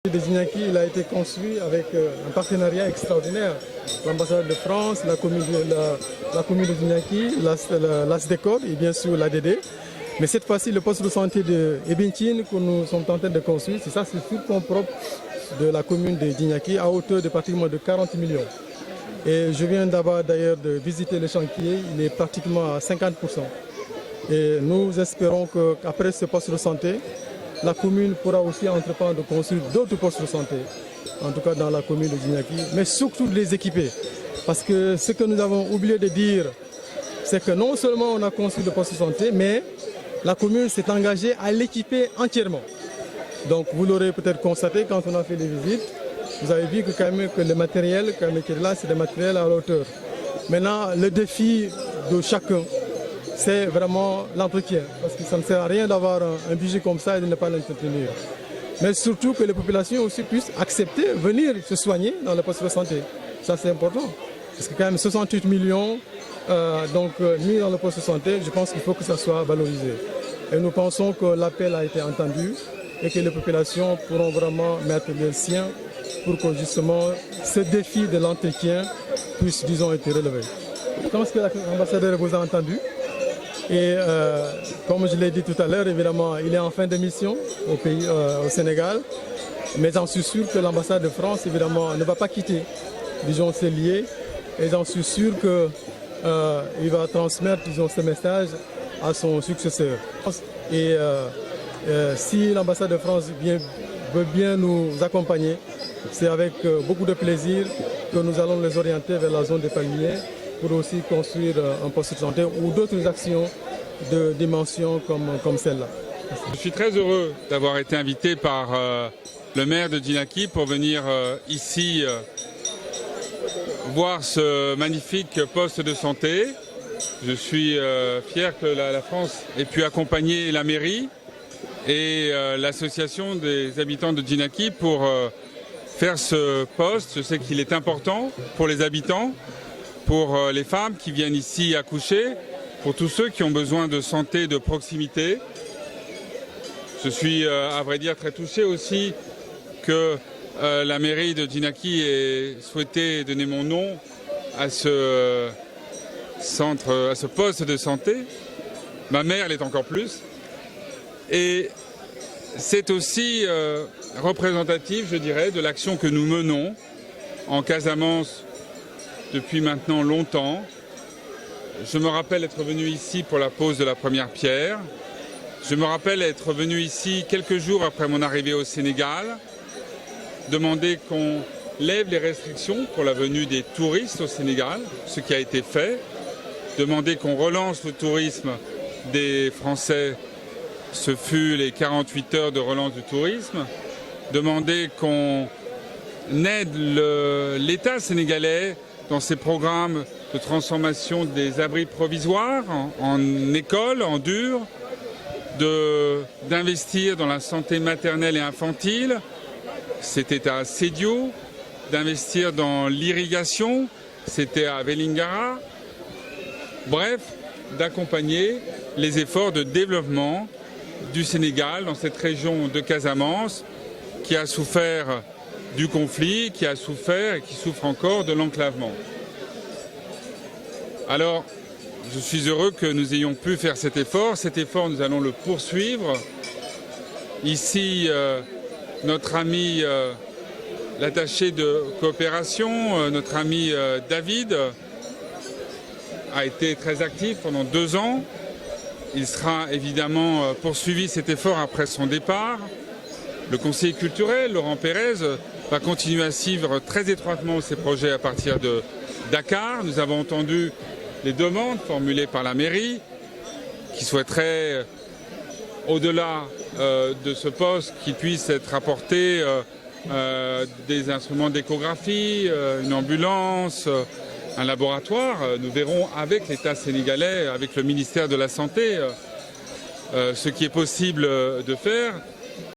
De Djignaki, il a été construit avec un partenariat extraordinaire. L'ambassade de France, la commune de Djignaki, l'ASDECOR et bien sûr l'ADD. Mais cette fois-ci, le poste de santé de Ebintine que nous sommes en train de construire, c'est sur fonds propre de la commune de Djignaki à hauteur de pratiquement de 40 millions. Et je viens d'ailleurs de visiter le chantier, il est pratiquement à 50%. Et nous espérons qu'après ce poste de santé, la commune pourra aussi entreprendre de construire d'autres postes de santé, en tout cas dans la commune de Djignaki, mais surtout de les équiper. Parce que ce que nous avons oublié de dire, c'est que non seulement on a construit le poste de santé, mais la commune s'est engagée à l'équiper entièrement. Donc vous l'aurez peut-être constaté quand on a fait les visites, vous avez vu que le matériel qui est là, c'est des matériels à la hauteur. Maintenant, le défi de chacun, c'est vraiment l'entretien, parce que ça ne sert à rien d'avoir un budget comme ça et de ne pas l'entretenir. Mais surtout que les populations aussi puissent accepter, venir se soigner dans le poste de santé. Ça c'est important, parce que quand même 68 millions mis dans le poste de santé, je pense qu'il faut que ça soit valorisé. Et nous pensons que l'appel a été entendu et que les populations pourront vraiment mettre le sien pour que justement ce défi de l'entretien puisse, disons, être relevé. Je pense que l'ambassadeur vous a entendu. Et comme je l'ai dit tout à l'heure, évidemment, il est en fin de mission au Sénégal. Mais j'en suis sûr que l'ambassade de France, évidemment, ne va pas quitter, disons, ces liés. Et j'en suis sûr qu'il va transmettre, disons, ce message à son successeur. Et si l'ambassade de France veut bien nous accompagner, c'est avec beaucoup de plaisir que nous allons les orienter vers la zone des palmiers, pour aussi construire un poste de santé ou d'autres actions de dimension comme celle-là. Je suis très heureux d'avoir été invité par le maire de Djignaki pour venir ici voir ce magnifique poste de santé. Je suis fier que la France ait pu accompagner la mairie et l'association des habitants de Djignaki pour faire ce poste. Je sais qu'il est important pour les habitants, pour les femmes qui viennent ici accoucher, pour tous ceux qui ont besoin de santé de proximité. Je suis, à vrai dire, très touché aussi que la mairie de Djignaki ait souhaité donner mon nom à ce centre, à ce poste de santé. Ma mère l'est encore plus. Et c'est aussi représentatif, je dirais, de l'action que nous menons en Casamance depuis maintenant longtemps. Je me rappelle être venu ici pour la pose de la première pierre. Je me rappelle être venu ici quelques jours après mon arrivée au Sénégal, demander qu'on lève les restrictions pour la venue des touristes au Sénégal, ce qui a été fait, demander qu'on relance le tourisme des Français, ce fut les 48 heures de relance du tourisme, demander qu'on aide l'État sénégalais dans ses programmes de transformation des abris provisoires en écoles, en dur, d'investir dans la santé maternelle et infantile, c'était à Sédio, d'investir dans l'irrigation, c'était à Vélingara, bref, d'accompagner les efforts de développement du Sénégal dans cette région de Casamance qui a souffert du conflit, qui a souffert et qui souffre encore de l'enclavement. Alors, je suis heureux que nous ayons pu faire cet effort. Cet effort, nous allons le poursuivre. Ici, notre ami, l'attaché de coopération, notre ami David, a été très actif pendant 2 ans. Il sera évidemment poursuivi cet effort après son départ. Le conseiller culturel, Laurent Pérez, va continuer à suivre très étroitement ces projets à partir de Dakar. Nous avons entendu les demandes formulées par la mairie qui souhaiterait, au-delà de ce poste, qu'il puisse être apporté des instruments d'échographie, une ambulance, un laboratoire. Nous verrons avec l'État sénégalais, avec le ministère de la Santé, ce qui est possible de faire.